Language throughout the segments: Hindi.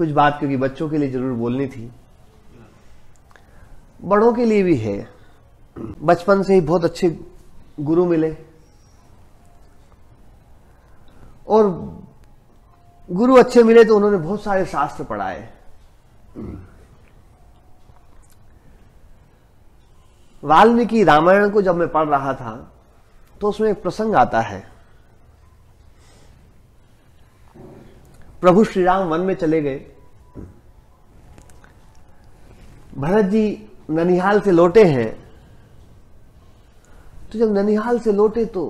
कुछ बात क्योंकि बच्चों के लिए जरूर बोलनी थी, बड़ों के लिए भी है। बचपन से ही बहुत अच्छे गुरु मिले और गुरु अच्छे मिले तो उन्होंने बहुत सारे शास्त्र पढ़ाए। वाल्मीकि रामायण को जब मैं पढ़ रहा था तो उसमें एक प्रसंग आता है। प्रभु श्री राम वन में चले गए, भरत जी ननिहाल से लौटे हैं। तो जब ननिहाल से लौटे तो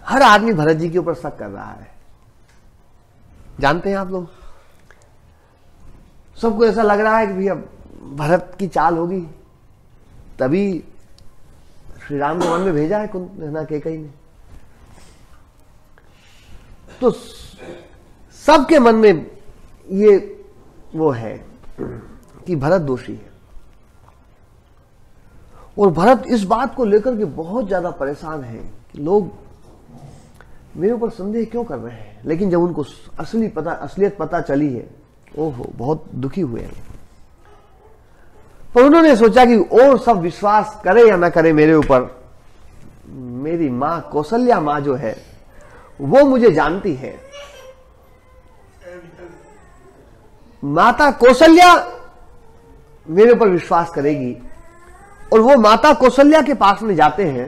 हर आदमी भरत जी के ऊपर शक कर रहा है। जानते हैं आप लोग, सबको ऐसा लग रहा है कि भैया भरत की चाल होगी, तभी श्री राम को वन में भेजा है कुंती कैकेयी ने। तो सबके मन में ये वो है कि भरत दोषी है, और भरत इस बात को लेकर के बहुत ज्यादा परेशान है कि लोग मेरे ऊपर संदेह क्यों कर रहे हैं। लेकिन जब उनको असलियत पता चली है, ओहो, बहुत दुखी हुए हैं। पर उन्होंने सोचा कि और सब विश्वास करे या ना करे मेरे ऊपर, मेरी मां कौशल्या मां जो है वो मुझे जानती है। माता कौशल्या मेरे ऊपर विश्वास करेगी। और वो माता कौशल्या के पास में जाते हैं।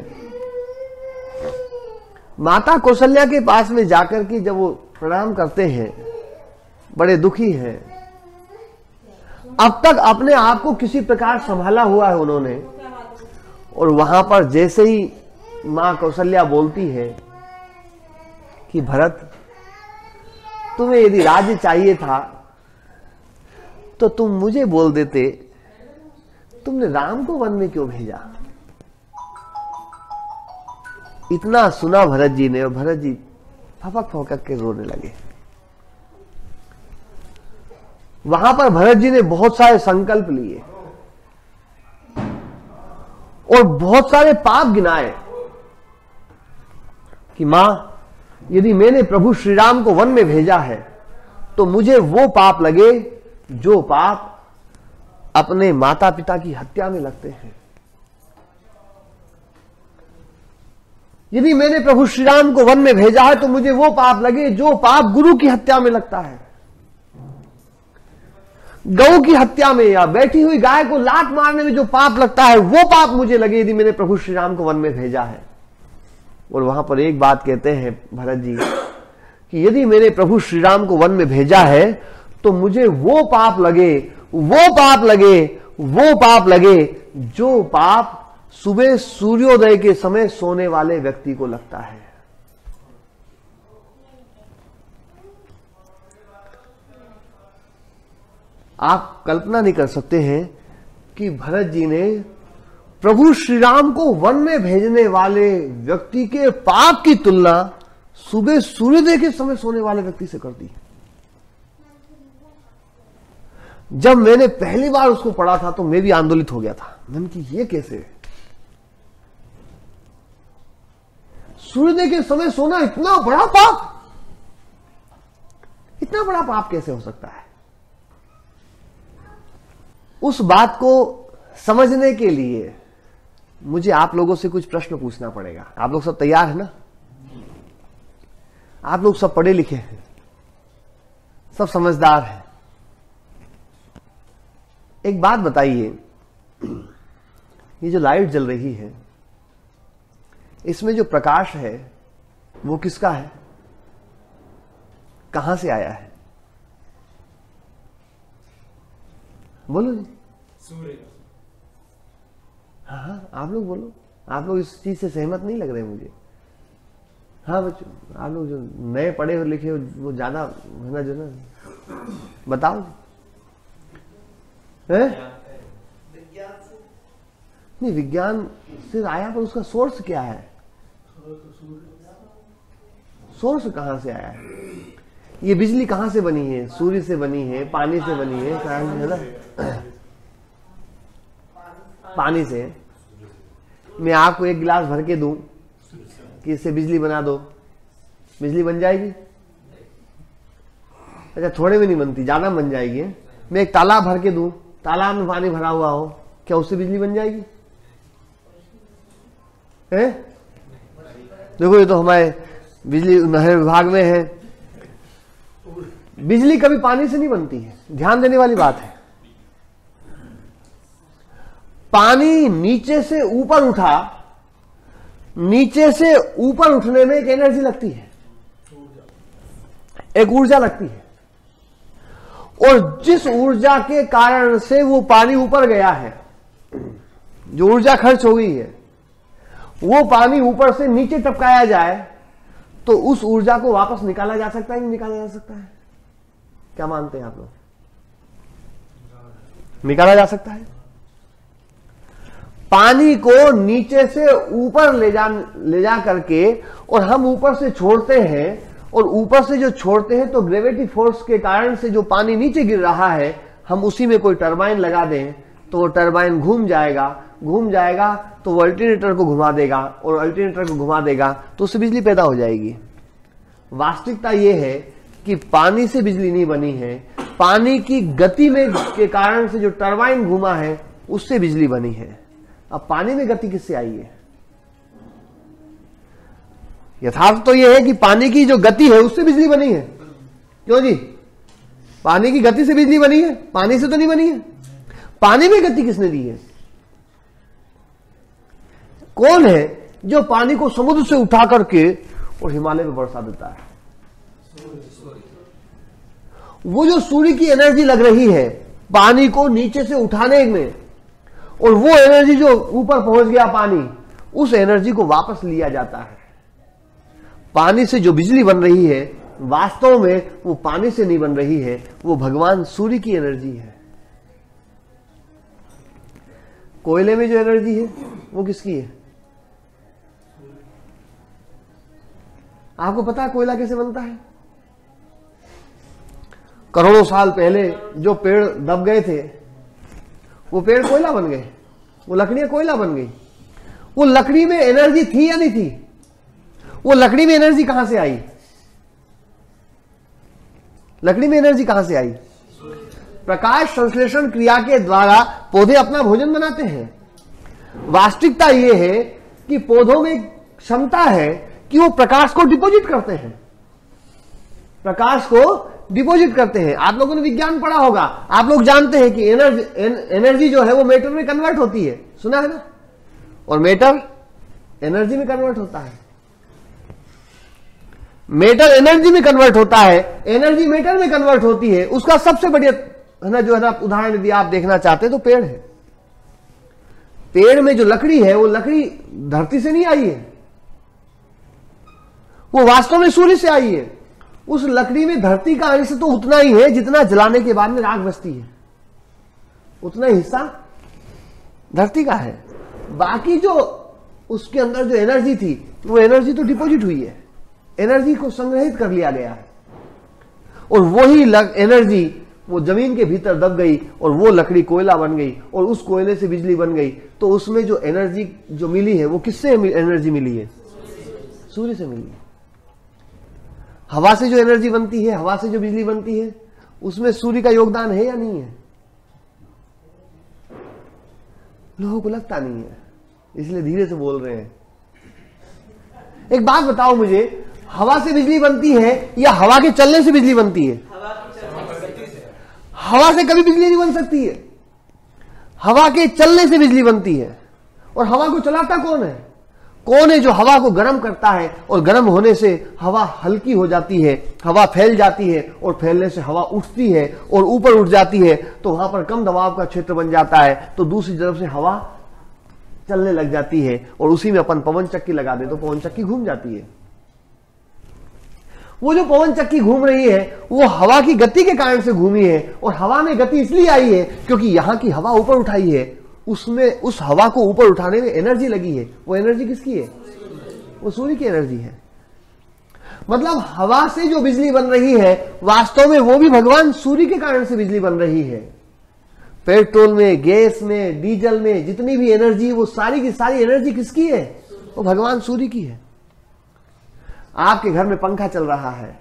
माता कौशल्या के पास में जाकर के जब वो प्रणाम करते हैं, बड़े दुखी हैं। अब तक अपने आप को किसी प्रकार संभाला हुआ है उन्होंने, और वहां पर जैसे ही मां कौशल्या बोलती है कि भरत, तुम्हें यदि राज्य चाहिए था तो तुम मुझे बोल देते, तुमने राम को वन में क्यों भेजा। इतना सुना भरत जी ने, और भरत जी फपक फपक के रोने लगे। वहां पर भरत जी ने बहुत सारे संकल्प लिए और बहुत सारे पाप गिनाए कि मां, यदि मैंने प्रभु श्री राम को वन में भेजा है तो मुझे वो पाप लगे जो पाप अपने माता पिता की हत्या में लगते हैं। यदि मैंने प्रभु श्री राम को वन में भेजा है तो मुझे वो पाप लगे जो पाप गुरु की हत्या में लगता है। गौ की हत्या में या बैठी हुई गाय को लात मारने में जो पाप लगता है, वो पाप मुझे लगे यदि मैंने प्रभु श्री राम को वन में भेजा है। और वहां पर एक बात कहते हैं भरत जी कि यदि मैंने प्रभु श्री राम को वन में भेजा है तो मुझे वो पाप लगे, वो पाप लगे, वो पाप लगे जो पाप सुबह सूर्योदय के समय सोने वाले व्यक्ति को लगता है। आप कल्पना नहीं कर सकते हैं कि भरत जी ने प्रभु श्री राम को वन में भेजने वाले व्यक्ति के पाप की तुलना सुबह सूर्योदय के समय सोने वाले व्यक्ति से कर दी। जब मैंने पहली बार उसको पढ़ा था तो मैं भी आंदोलित हो गया था। मैंने कि ये कैसे, सूर्योदय के समय सोना इतना बड़ा पाप, इतना बड़ा पाप कैसे हो सकता है। उस बात को समझने के लिए मुझे आप लोगों से कुछ प्रश्न पूछना पड़ेगा। आप लोग सब तैयार हैं ना? आप लोग सब पढ़े लिखे हैं, सब समझदार हैं। एक बात बताइए, ये जो लाइट जल रही है, इसमें जो प्रकाश है वो किसका है, कहां से आया है? बोलो जी। सूर्य। हाँ, आप लोग बोलो। आप लोग इस चीज से सहमत नहीं लग रहे मुझे। हाँ बच्चों, आप लोग जो नए पढ़े हो लिखे हो वो ज्यादा है ना, जो ना बताओ। है नहीं, विज्ञान से आया, पर उसका सोर्स क्या है? सोर्स कहां से आया है? ये बिजली कहां से बनी है? सूर्य से बनी है, पानी से बनी है, कहां है ना? पानी से। मैं आपको एक गिलास भर के दूं कि इससे बिजली बना दो, बिजली बन जाएगी? अच्छा थोड़े में नहीं बनती, ज्यादा बन जाएगी। मैं एक तालाब भर के दूं, तालाब में पानी भरा हुआ हो, क्या उससे बिजली बन जाएगी? है? देखो ये तो हमारे बिजली नहर विभाग में है, बिजली कभी पानी से नहीं बनती है, ध्यान देने वाली बात है। पानी नीचे से ऊपर उठा, नीचे से ऊपर उठने में एक एनर्जी लगती है, एक ऊर्जा लगती है, और जिस ऊर्जा के कारण से वो पानी ऊपर गया है, जो ऊर्जा खर्च हो गई है, वो पानी ऊपर से नीचे टपकाया जाए तो उस ऊर्जा को वापस निकाला जा सकता है, नहीं निकाला जा सकता है? क्या मानते हैं आप लोग? निकाला जा सकता है। पानी को नीचे से ऊपर ले जा करके और हम ऊपर से छोड़ते हैं, और ऊपर से जो छोड़ते हैं तो ग्रेविटी फोर्स के कारण से जो पानी नीचे गिर रहा है, हम उसी में कोई टरबाइन लगा दें तो वो टरबाइन घूम जाएगा तो वो अल्टरनेटर को घुमा देगा, और अल्टरनेटर को घुमा देगा तो उससे बिजली पैदा हो जाएगी। वास्तविकता ये है कि पानी से बिजली नहीं बनी है, पानी की गति में के कारण से जो टरबाइन घूमा है उससे बिजली बनी है। अब पानी में गति किससे आई है? यथार्थ तो यह है कि पानी की जो गति है उससे बिजली बनी है। क्यों जी? पानी की गति से बिजली बनी है, पानी से तो नहीं बनी है। पानी में गति किसने दी है? कौन है जो पानी को समुद्र से उठा करके और हिमालय में बरसा देता है? वो जो सूर्य की एनर्जी लग रही है पानी को नीचे से उठाने में, और वो एनर्जी जो ऊपर पहुंच गया पानी, उस एनर्जी को वापस लिया जाता है। पानी से जो बिजली बन रही है वास्तव में वो पानी से नहीं बन रही है, वो भगवान सूर्य की एनर्जी है। कोयले में जो एनर्जी है वो किसकी है? आपको पता है कोयला कैसे बनता है? करोड़ों साल पहले जो पेड़ दब गए थे वो पेड़ कोयला बन गए, वो लकड़ियां कोयला बन गई। वो लकड़ी में एनर्जी थी या नहीं थी? वो लकड़ी में एनर्जी कहां से आई? लकड़ी में एनर्जी कहां से आई? प्रकाश संश्लेषण क्रिया के द्वारा पौधे अपना भोजन बनाते हैं। वास्तविकता यह है कि पौधों में क्षमता है कि वो प्रकाश को डिपॉजिट करते हैं, प्रकाश को डिपॉजिट करते हैं। आप लोगों ने विज्ञान पढ़ा होगा, आप लोग जानते हैं कि एनर्जी जो है वो मैटर में कन्वर्ट होती है, सुना है ना? और मैटर एनर्जी में कन्वर्ट होता है, मैटर एनर्जी में कन्वर्ट होता है, एनर्जी मैटर में कन्वर्ट होती है। उसका सबसे बढ़िया है ना जो है ना उदाहरण यदि आप देखना चाहते हैं तो पेड़ है। पेड़ में जो लकड़ी है वो लकड़ी धरती से नहीं आई है, वो वास्तव में सूर्य से आई है। उस लकड़ी में धरती का अंश तो उतना ही है जितना जलाने के बाद में राख बचती है, उतना ही हिस्सा धरती का है। बाकी जो उसके अंदर जो एनर्जी थी वो एनर्जी तो डिपॉजिट हुई है, एनर्जी को संग्रहित कर लिया गया है, और वही एनर्जी वो जमीन के भीतर दब गई और वो लकड़ी कोयला बन गई, और उस कोयले से बिजली बन गई। तो उसमें जो एनर्जी जो मिली है वो किससे एनर्जी मिली है? सूर्य से मिली है। हवा से जो एनर्जी बनती है, हवा से जो बिजली बनती है, उसमें सूर्य का योगदान है या नहीं है? लोगों को लगता नहीं है, इसलिए धीरे से बोल रहे हैं। एक बात बताओ मुझे, हवा से बिजली बनती है या हवा के चलने से बिजली बनती है? हवा से कभी बिजली नहीं बन सकती है, हवा के चलने से बिजली बनती है। और हवा को चलाता कौन है? कौन है जो हवा को गर्म करता है, और गर्म होने से हवा हल्की हो जाती है, हवा फैल जाती है, और फैलने से हवा उठती है और ऊपर उठ जाती है, तो वहां पर कम दबाव का क्षेत्र बन जाता है, तो दूसरी तरफ से हवा चलने लग जाती है, और उसी में अपन पवन चक्की लगा दे तो पवन चक्की घूम जाती है। वो जो पवन चक्की घूम रही है वो हवा की गति के कारण से घूमी है, और हवा में गति इसलिए आई है क्योंकि यहां की हवा ऊपर उठाई है, उसमें उस हवा को ऊपर उठाने में एनर्जी लगी है। वो एनर्जी किसकी है? वो सूर्य की एनर्जी है। मतलब हवा से जो बिजली बन रही है वास्तव में वो भी भगवान सूर्य के कारण से बिजली बन रही है। पेट्रोल में, गैस में, डीजल में जितनी भी एनर्जी, वो सारी की सारी एनर्जी किसकी है? वो भगवान सूर्य की है। आपके घर में पंखा चल रहा है,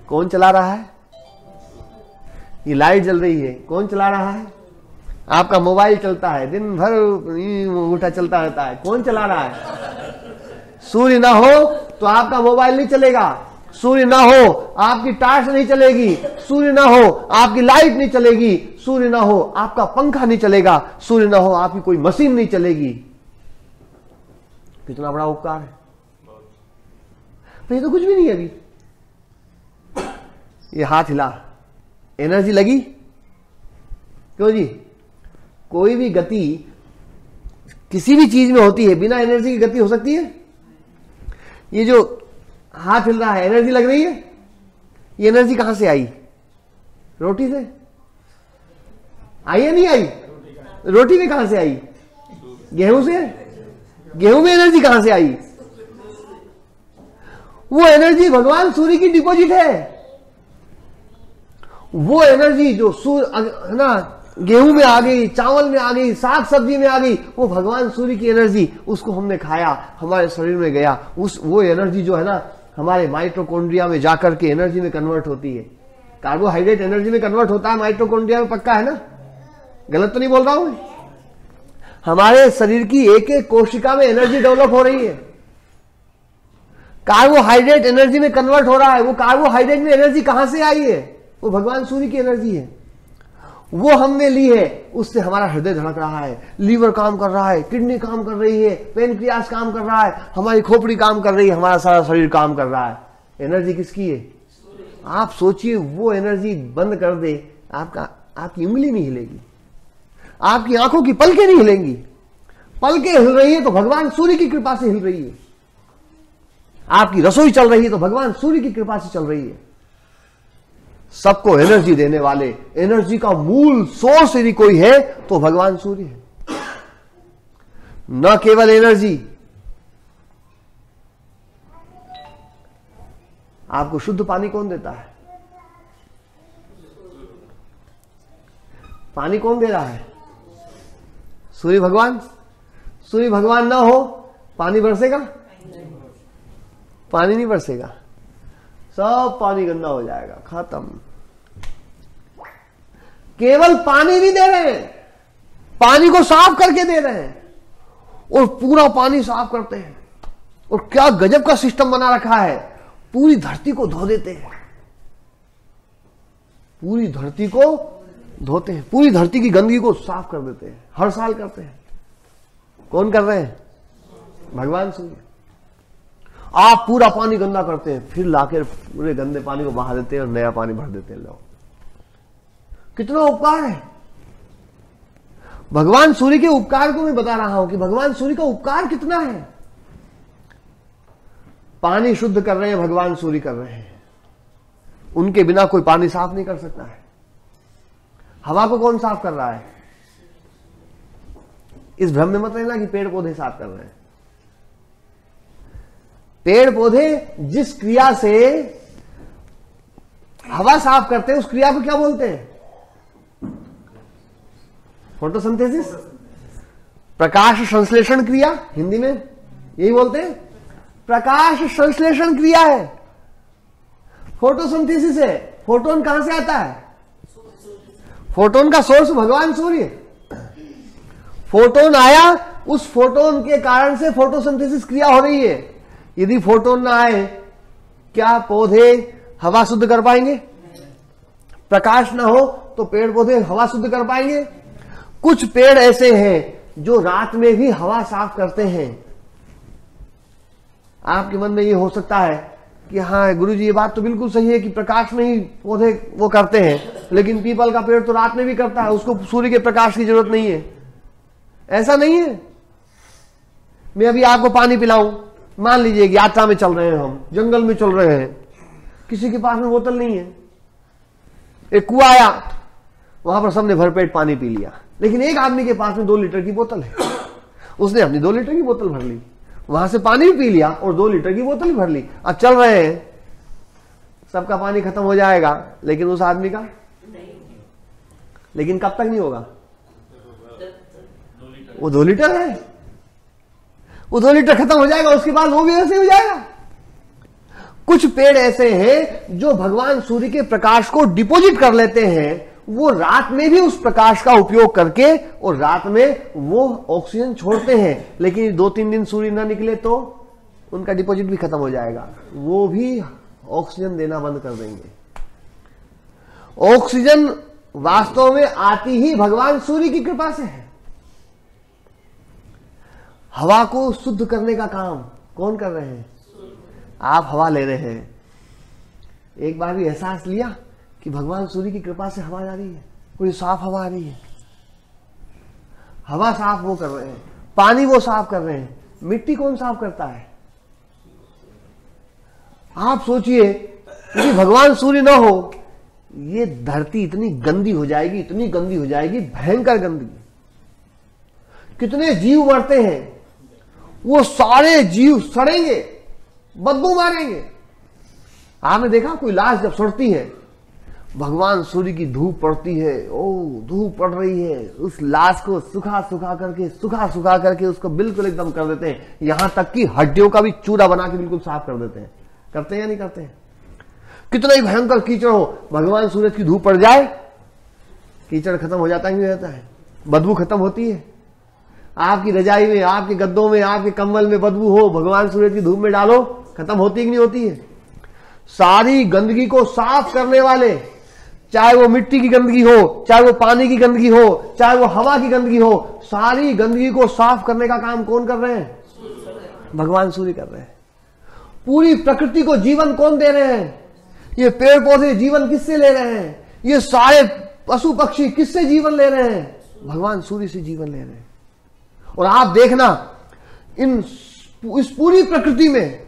कौन चला रहा है? ये लाइट जल रही है, कौन चला रहा है? आपका मोबाइल चलता है, दिन भर उठा चलता रहता है, कौन चला रहा है? सूर्य ना हो तो आपका मोबाइल नहीं चलेगा, सूर्य ना हो आपकी टार्च नहीं चलेगी, सूर्य ना हो आपकी लाइट नहीं चलेगी, सूर्य ना हो आपका पंखा नहीं चलेगा, सूर्य ना हो आपकी कोई मशीन नहीं चलेगी। कितना बड़ा उपकार है। तो ये तो कुछ भी नहीं है। अभी ये हाथ हिला, एनर्जी लगी क्यों जी? कोई भी गति किसी भी चीज में होती है, बिना एनर्जी की गति हो सकती है? ये जो हाथ हिल रहा है, एनर्जी लग रही है? ये एनर्जी कहां से आई? रोटी से आई या नहीं आई? रोटी में कहां से आई? गेहूं से? गेहूं में एनर्जी कहां से आई? वो एनर्जी भगवान सूर्य की डिपॉजिट है। वो एनर्जी जो सूर्य है ना, गेहूं में आ गई, चावल में आ गई, साग सब्जी में आ गई, वो भगवान सूर्य की एनर्जी, उसको हमने खाया, हमारे शरीर में गया, वो एनर्जी जो है ना हमारे माइटोकॉन्ड्रिया में जाकर के एनर्जी में कन्वर्ट होती है। कार्बोहाइड्रेट एनर्जी में कन्वर्ट होता है माइटोकॉन्ड्रिया में, पक्का है ना? गलत तो नहीं बोल रहा हूं मैं? हमारे शरीर की एक एक कोशिका में एनर्जी डेवलप हो रही है, कार्बोहाइड्रेट एनर्जी में कन्वर्ट हो रहा है। वो कार्बोहाइड्रेट में एनर्जी कहां से आई है? वो भगवान सूर्य की एनर्जी है, वो हमने ली है। उससे हमारा हृदय धड़क रहा है, लीवर काम कर रहा है, किडनी काम कर रही है, पेनक्रियास काम कर रहा है, हमारी खोपड़ी काम कर रही है, हमारा सारा शरीर काम कर रहा है। एनर्जी किसकी है? आप सोचिए, वो एनर्जी बंद कर दे, आपकी उंगली नहीं हिलेगी, आपकी आंखों की पलकें नहीं हिलेंगी। पलकें हिल रही है तो भगवान सूर्य की कृपा से हिल रही है। आपकी रसोई चल रही है तो भगवान सूर्य की कृपा से चल रही है। सबको एनर्जी देने वाले, एनर्जी का मूल सोर्स यदि कोई है तो भगवान सूर्य है। न केवल एनर्जी, आपको शुद्ध पानी कौन देता है? पानी कौन दे रहा है? सूर्य भगवान। सूर्य भगवान ना हो पानी बरसेगा? पानी नहीं बरसेगा, सब पानी गंदा हो जाएगा, खत्म। केवल पानी नहीं दे रहे हैं, पानी को साफ करके दे रहे हैं, और पूरा पानी साफ करते हैं। और क्या गजब का सिस्टम बना रखा है, पूरी धरती को धो देते हैं, पूरी धरती को धोते हैं, पूरी धरती की गंदगी को साफ कर देते हैं। हर साल करते हैं। कौन कर रहे हैं? भगवान सूर्य। आप पूरा पानी गंदा करते हैं, फिर लाकर पूरे गंदे पानी को बहा देते हैं और नया पानी भर देते हैं लोग। कितना उपकार है। भगवान सूर्य के उपकार को मैं बता रहा हूं कि भगवान सूर्य का उपकार कितना है। पानी शुद्ध कर रहे हैं, भगवान सूर्य कर रहे हैं। उनके बिना कोई पानी साफ नहीं कर सकता है। हवा को कौन साफ कर रहा है? इस भ्रम में मत रहना कि पेड़ पौधे साफ कर रहे हैं। पेड़ पौधे जिस क्रिया से हवा साफ करते हैं, उस क्रिया को क्या बोलते हैं? फोटोसिंथेसिस, प्रकाश संश्लेषण क्रिया, हिंदी में यही बोलते हैं। प्रकाश संश्लेषण क्रिया है, फोटोसिंथेसिस है। फोटोन कहां से आता है? फोटोन का सोर्स भगवान सूर्य। फोटोन आया, उस फोटोन के कारण से फोटोसिंथेसिस क्रिया हो रही है। यदि फोटोन ना आए, क्या पौधे हवा शुद्ध कर पाएंगे? प्रकाश ना हो तो पेड़ पौधे हवा शुद्ध कर पाएंगे? कुछ पेड़ ऐसे हैं जो रात में भी हवा साफ करते हैं। आपके मन में ये हो सकता है कि हाँ गुरुजी, ये बात तो बिल्कुल सही है कि प्रकाश में ही पौधे वो करते हैं, लेकिन पीपल का पेड़ तो रात में भी करता है, उसको सूर्य के प्रकाश की जरूरत नहीं है। ऐसा नहीं है। मैं अभी आपको पानी पिलाऊं, मान लीजिए कि यात्रा में चल रहे हैं, हम जंगल में चल रहे हैं, किसी के पास में बोतल नहीं है, एक कुआं आया, वहां पर सबने भरपेट पानी पी लिया, लेकिन एक आदमी के पास में 2 लीटर की बोतल है। उसने अपनी 2 लीटर की बोतल भर ली, वहां से पानी भी पी लिया और 2 लीटर की बोतल भी भर ली। अब चल रहे हैं, सबका पानी खत्म हो जाएगा, लेकिन उस आदमी का नहीं। लेकिन कब तक नहीं होगा? वो 2 लीटर है, वो 2 लीटर खत्म हो जाएगा, उसके बाद वो भी ऐसे हो जाएगा। कुछ पेड़ ऐसे हैं जो भगवान सूर्य के प्रकाश को डिपॉजिट कर लेते हैं, वो रात में भी उस प्रकाश का उपयोग करके और रात में वो ऑक्सीजन छोड़ते हैं, लेकिन 2-3 दिन सूर्य ना निकले तो उनका डिपॉजिट भी खत्म हो जाएगा, वो भी ऑक्सीजन देना बंद कर देंगे। ऑक्सीजन वास्तव में आती ही भगवान सूर्य की कृपा से है। हवा को शुद्ध करने का काम कौन कर रहे हैं? आप हवा ले रहे हैं। एक बार भी एहसास लिया कि भगवान सूर्य की कृपा से हवा आ रही है, कोई साफ हवा आ रही है। हवा साफ वो कर रहे हैं, पानी वो साफ कर रहे हैं, मिट्टी कौन साफ करता है? आप सोचिए कि भगवान सूर्य ना हो, ये धरती इतनी गंदी हो जाएगी, इतनी गंदी हो जाएगी, भयंकर गंदगी। कितने जीव मरते हैं, वो सारे जीव सड़ेंगे, बदबू मारेंगे। आपने देखा कोई लाश जब सड़ती है, भगवान सूर्य की धूप पड़ती है, ओ धूप पड़ रही है, उस लाश को सुखा सुखा करके उसको बिल्कुल एकदम कर देते हैं, यहां तक कि हड्डियों का भी चूरा बना के बिल्कुल साफ कर देते हैं। करते हैं या नहीं करते हैं? कितना ही भयंकर कीचड़ हो, भगवान सूरज की धूप पड़ जाए, कीचड़ खत्म हो जाता है, नहीं रहता है, बदबू खत्म होती है। आपकी रजाई में, आपके गद्दों में, आपके कंबल में बदबू हो, भगवान सूरज की धूप में डालो, खत्म होती है कि नहीं होती है? सारी गंदगी को साफ करने वाले, चाहे वो मिट्टी की गंदगी हो, चाहे वो पानी की गंदगी हो, चाहे वो हवा की गंदगी हो, सारी गंदगी को साफ करने का काम कौन कर रहे हैं? भगवान सूर्य कर रहे हैं। पूरी प्रकृति को जीवन कौन दे रहे हैं? ये पेड़ पौधे जीवन किससे ले रहे हैं? ये सारे पशु पक्षी किससे जीवन ले रहे हैं? भगवान सूर्य से जीवन ले रहे हैं। और आप देखना, इस पूरी प्रकृति में,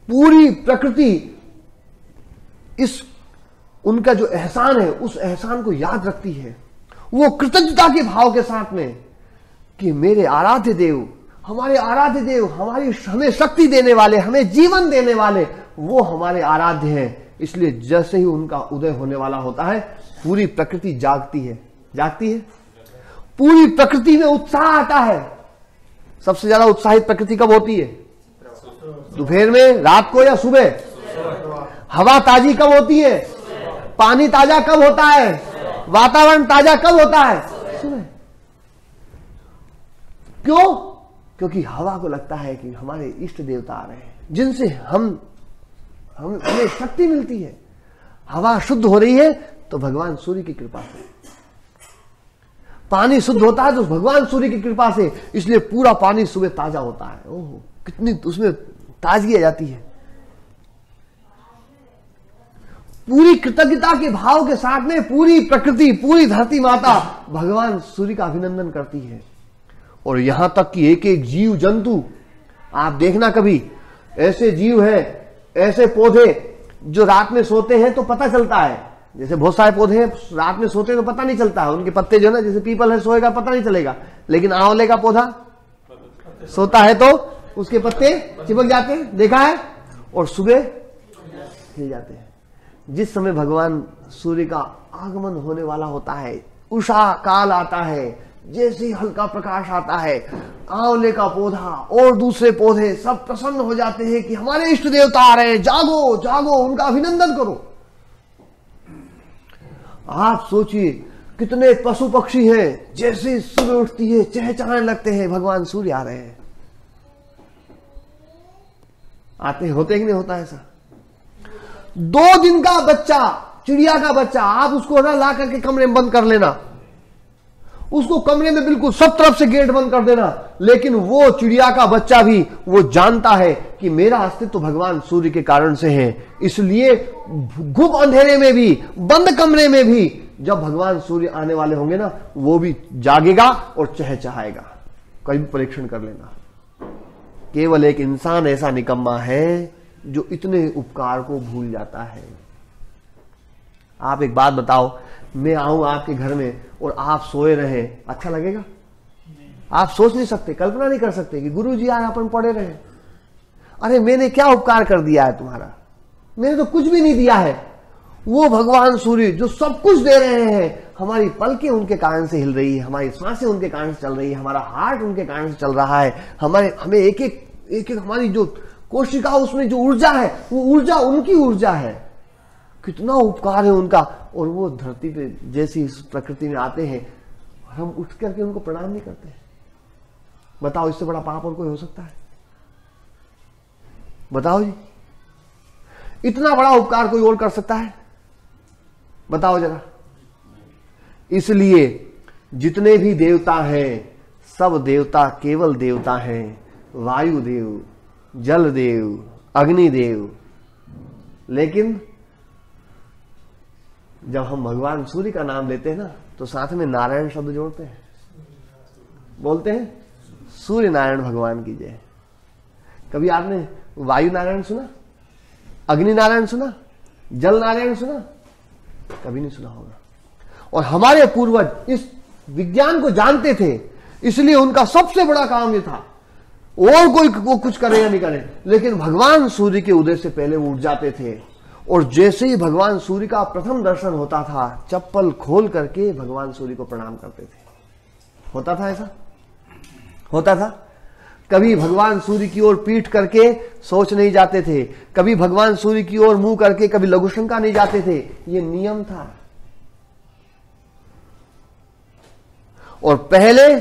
पूरी प्रकृति इस उनका जो एहसान है, उस एहसान को याद रखती है। वो कृतज्ञता के भाव के साथ में कि मेरे आराध्य देव, हमारे आराध्य देव, हमें शक्ति देने वाले, हमें जीवन देने वाले, वो हमारे आराध्य हैं। इसलिए जैसे ही उनका उदय होने वाला होता है, पूरी प्रकृति जागती है। पूरी प्रकृति में उत्साह आता है। सबसे ज्यादा उत्साहित प्रकृति कब होती है? दोपहर में, रात को, या सुबह? हवा ताजी कब होती है? पानी ताजा कब होता है? वातावरण ताजा कब होता है? सुबह। क्यों? क्योंकि हवा को लगता है कि हमारे इष्ट देवता आ रहे हैं, जिनसे हमें शक्ति मिलती है। हवा शुद्ध हो रही है तो भगवान सूर्य की कृपा से, पानी शुद्ध होता है तो भगवान सूर्य की कृपा से, इसलिए पूरा पानी सुबह ताजा होता है। ओहो, कितनी उसमें ताजगी आ जाती है। पूरी कृतज्ञता के भाव के साथ में पूरी प्रकृति, पूरी धरती माता भगवान सूर्य का अभिनंदन करती है। और यहां तक कि एक एक जीव जंतु, आप देखना कभी, ऐसे जीव हैं, ऐसे पौधे जो रात में सोते हैं तो पता चलता है। जैसे बहुत सारे पौधे हैं रात में सोते हैं तो पता नहीं चलता है, उनके पत्ते जो है ना, जैसे पीपल है सोएगा पता नहीं चलेगा, लेकिन आंवले का पौधा सोता है तो उसके पत्ते चिपक जाते हैं, देखा है, और सुबह हिल जाते हैं। जिस समय भगवान सूर्य का आगमन होने वाला होता है, उषा काल आता है, जैसे ही हल्का प्रकाश आता है, आंवले का पौधा और दूसरे पौधे सब प्रसन्न हो जाते हैं कि हमारे इष्ट देवता आ रहे हैं, जागो जागो, उनका अभिनंदन करो। आप सोचिए कितने पशु पक्षी हैं, जैसे सुबह उठती है चहचहाने लगते हैं, भगवान सूर्य आ रहे हैं। आते होते कि नहीं होता ऐसा? 2 दिन का बच्चा, चिड़िया का बच्चा, आप उसको ना ला करके कमरे में बंद कर लेना, उसको कमरे में बिल्कुल सब तरफ से गेट बंद कर देना, लेकिन वो चिड़िया का बच्चा भी वो जानता है कि मेरा अस्तित्व भगवान सूर्य के कारण से है। इसलिए गुप अंधेरे में भी, बंद कमरे में भी, जब भगवान सूर्य आने वाले होंगे ना, वो भी जागेगा और चहचहाएगा। कभी परीक्षण कर लेना। केवल एक इंसान ऐसा निकम्मा है जो इतने उपकार को भूल जाता है। आप एक बात बताओ, मैं आऊं आपके घर में और आप सोए रहे, अच्छा लगेगा? आप सोच नहीं सकते, कल्पना नहीं कर सकते कि गुरुजी आज अपन पड़े रहे। अरे मैंने क्या उपकार कर दिया है तुम्हारा? मैंने तो कुछ भी नहीं दिया है। वो भगवान सूर्य जो सब कुछ दे रहे हैं, हमारी पलकें उनके कारण से हिल रही है, हमारी सांसें उनके कारण से चल रही है, हमारा हार्ट उनके कारण से चल रहा है, हमें एक एक हमारी जो कोशिका उसमें जो ऊर्जा है वो ऊर्जा उनकी ऊर्जा है। कितना उपकार है उनका। और वो धरती पे जैसी इस प्रकृति में आते हैं, हम उठ करके उनको प्रणाम नहीं करते हैं। बताओ इससे बड़ा पाप और कोई हो सकता है? बताओ जी, इतना बड़ा उपकार कोई और कर सकता है? बताओ जरा। इसलिए जितने भी देवता हैं सब देवता केवल देवता हैं। वायुदेव, जल देव, अग्निदेव। लेकिन जब हम भगवान सूर्य का नाम लेते हैं ना तो साथ में नारायण शब्द जोड़ते हैं, बोलते हैं सूर्य नारायण भगवान की जय। कभी आपने वायु नारायण सुना, अग्नि नारायण सुना, जल नारायण सुना? कभी नहीं सुना होगा। और हमारे पूर्वज इस विज्ञान को जानते थे, इसलिए उनका सबसे बड़ा काम यह था। और कोई वो कुछ करे या नहीं करे, लेकिन भगवान सूर्य के उदय से पहले वो उठ जाते थे। और जैसे ही भगवान सूर्य का प्रथम दर्शन होता था, चप्पल खोल करके भगवान सूर्य को प्रणाम करते थे। होता था ऐसा? होता था? कभी भगवान सूर्य की ओर पीठ करके सोच नहीं जाते थे, कभी भगवान सूर्य की ओर मुंह करके कभी लघु शंका नहीं जाते थे। ये नियम था। और पहले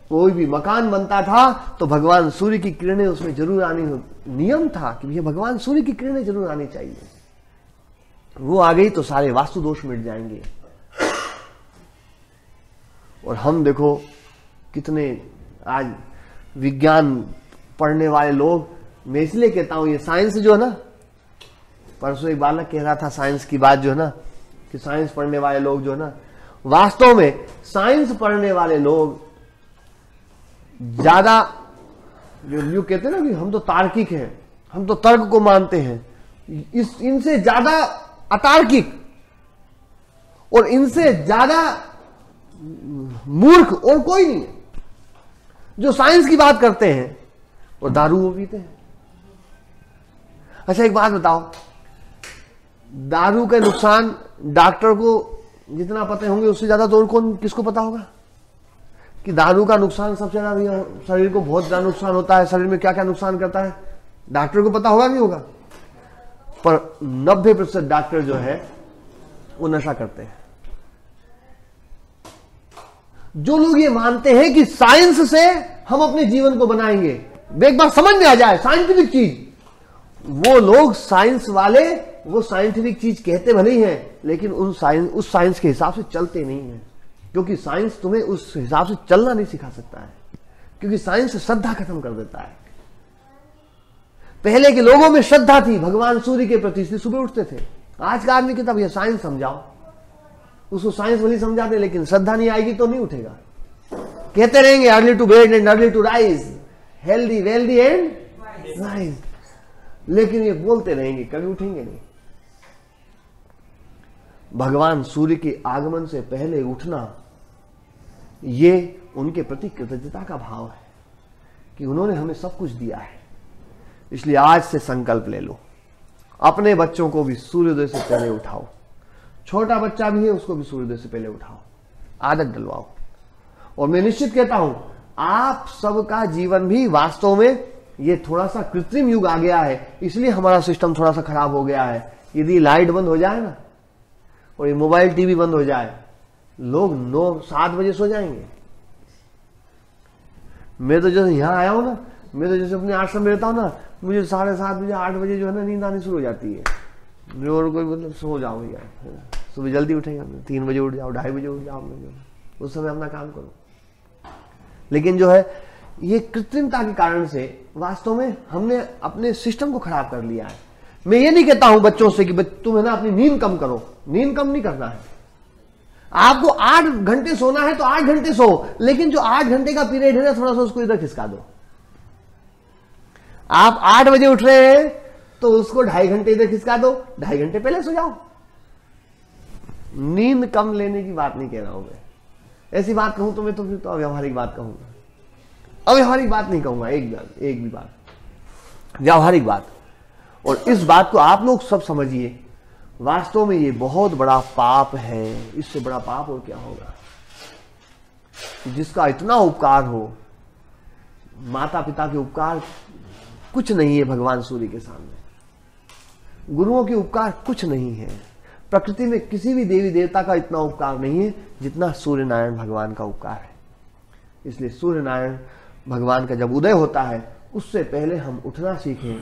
कोई भी मकान बनता था तो भगवान सूर्य की किरणें उसमें जरूर आनी हो। नियम था कि ये भगवान सूर्य की किरणें जरूर आनी चाहिए। वो आ गई तो सारे वास्तु दोष मिट जाएंगे। और हम देखो कितने आज विज्ञान पढ़ने वाले लोग, मैं इसलिए कहता हूं ये साइंस जो है ना, परसों एक बालक कह रहा था साइंस की बात जो है ना, कि साइंस पढ़ने वाले लोग जो है ना, वास्तव में साइंस पढ़ने वाले लोग ज्यादा जो कहते हैं ना कि हम तो तार्किक हैं, हम तो तर्क को मानते हैं, इनसे ज्यादा अतार्किक और इनसे ज्यादा मूर्ख और कोई नहीं है। जो साइंस की बात करते हैं और दारू वो पीते हैं। अच्छा एक बात बताओ, दारू के नुकसान डॉक्टर को जितना पता होंगे उससे ज्यादा तो और कौन किसको पता होगा कि दारू का नुकसान सबसे ज्यादा, शरीर को बहुत ज्यादा नुकसान होता है, शरीर में क्या क्या नुकसान करता है डॉक्टर को पता होगा नहीं होगा? पर 90% डॉक्टर जो है वो नशा करते हैं। जो लोग ये मानते हैं कि साइंस से हम अपने जीवन को बनाएंगे, एक बार समझ में आ जाए साइंटिफिक चीज, वो लोग साइंस वाले वो साइंटिफिक चीज कहते भले ही हैं, लेकिन उस साइंस के हिसाब से चलते नहीं है। क्योंकि साइंस तुम्हें उस हिसाब से चलना नहीं सिखा सकता है, क्योंकि साइंस श्रद्धा खत्म कर देता है। पहले के लोगों में श्रद्धा थी भगवान सूर्य के प्रति, इसलिए सुबह उठते थे। आज का आदमी कहता भैया साइंस समझाओ, उसको साइंस भली समझाते, लेकिन श्रद्धा नहीं आएगी तो नहीं उठेगा। कहते रहेंगे early to bed and early to rise, healthy wealthy and wise, लेकिन ये बोलते रहेंगे, कभी उठेंगे नहीं। भगवान सूर्य के आगमन से पहले उठना ये उनके प्रति कृतज्ञता का भाव है कि उन्होंने हमें सब कुछ दिया है। इसलिए आज से संकल्प ले लो, अपने बच्चों को भी सूर्योदय से पहले उठाओ। छोटा बच्चा भी है उसको भी सूर्योदय से पहले उठाओ, आदत डलवाओ। और मैं निश्चित कहता हूं आप सबका जीवन भी वास्तव में ये थोड़ा सा कृत्रिम युग आ गया है, इसलिए हमारा सिस्टम थोड़ा सा खराब हो गया है। यदि लाइट बंद हो जाए ना और ये मोबाइल टीवी बंद हो जाए, लोग 9-7 बजे सो जाएंगे। मैं तो जैसे यहां आया हूं ना, मैं तो जैसे अपने आश्रम में रहता हूं ना, मुझे 7:30 बजे 8 बजे जो है ना नींद आनी शुरू हो जाती है। और कोई मतलब सो जाओ भैया, सुबह जल्दी उठेंगे, 3 बजे उठ जाओ, 2:30 बजे उठ जाओ, उस समय अपना काम करो। लेकिन जो है ये कृत्रिमता के कारण से वास्तव में हमने अपने सिस्टम को खराब कर लिया है। मैं ये नहीं कहता हूं बच्चों से कि तुम है ना अपनी नींद कम करो, नींद कम नहीं करना है। आपको 8 घंटे सोना है तो 8 घंटे सो, लेकिन जो 8 घंटे का पीरियड है ना थोड़ा सा उसको इधर खिसका दो। आप 8 बजे उठ रहे हैं तो उसको 2.5 घंटे इधर खिसका दो, 2.5 घंटे पहले सो जाओ। नींद कम लेने की बात नहीं कह रहा हूं मैं। ऐसी बात कहूं तो मैं तो फिर तो अव्यवहारिक बात कहूंगा, अव्यवहारिक बात नहीं कहूंगा, एक भी बात, व्यावहारिक बात। और इस बात को आप लोग सब समझिए, वास्तव में ये बहुत बड़ा पाप है। इससे बड़ा पाप और क्या होगा? जिसका इतना उपकार हो, माता पिता के उपकार कुछ नहीं है भगवान सूर्य के सामने। गुरुओं के उपकार कुछ नहीं है। प्रकृति में किसी भी देवी देवता का इतना उपकार नहीं है जितना सूर्य नारायण भगवान का उपकार है। इसलिए सूर्य नारायण भगवान का जब उदय होता है उससे पहले हम उठना सीखें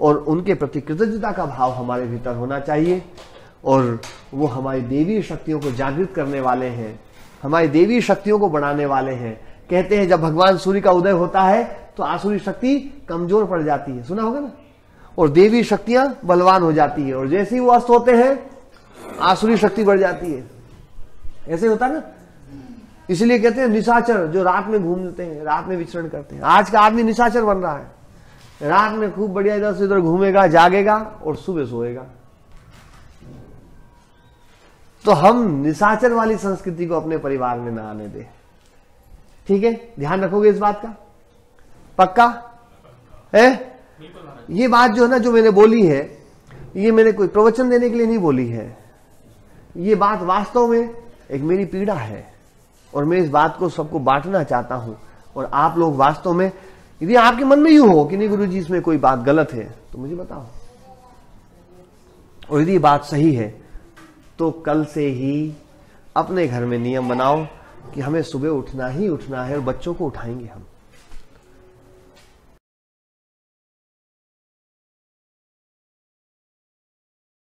और उनके प्रति कृतज्ञता का भाव हमारे भीतर होना चाहिए। और वो हमारी देवी शक्तियों को जागृत करने वाले हैं, हमारी देवी शक्तियों को बढ़ाने वाले हैं। कहते हैं जब भगवान सूर्य का उदय होता है तो आसुरी शक्ति कमजोर पड़ जाती है, सुना होगा ना, और देवी शक्तियां बलवान हो जाती है। और जैसे ही वो अस्त होते हैं आसुरी शक्ति बढ़ जाती है। ऐसे होता ना, इसलिए कहते हैं निशाचर जो रात में घूमते हैं, रात में विचरण करते हैं। आज का आदमी निशाचर बन रहा है, रात में खूब बढ़िया इधर से उधर घूमेगा, जागेगा और सुबह सोएगा। तो हम निशाचर वाली संस्कृति को अपने परिवार में ना आने दें, ठीक है? ध्यान रखोगे इस बात का? पक्का है? ये बात जो है ना, जो मैंने बोली है, ये मैंने कोई प्रवचन देने के लिए नहीं बोली है। ये बात वास्तव में एक मेरी पीड़ा है और मैं इस बात को सबको बांटना चाहता हूं। और आप लोग वास्तव में, यदि आपके मन में यूं हो कि नहीं गुरुजी इसमें कोई बात गलत है तो मुझे बताओ, और यदि ये बात सही है तो कल से ही अपने घर में नियम बनाओ कि हमें सुबह उठना ही उठना है और बच्चों को उठाएंगे हम।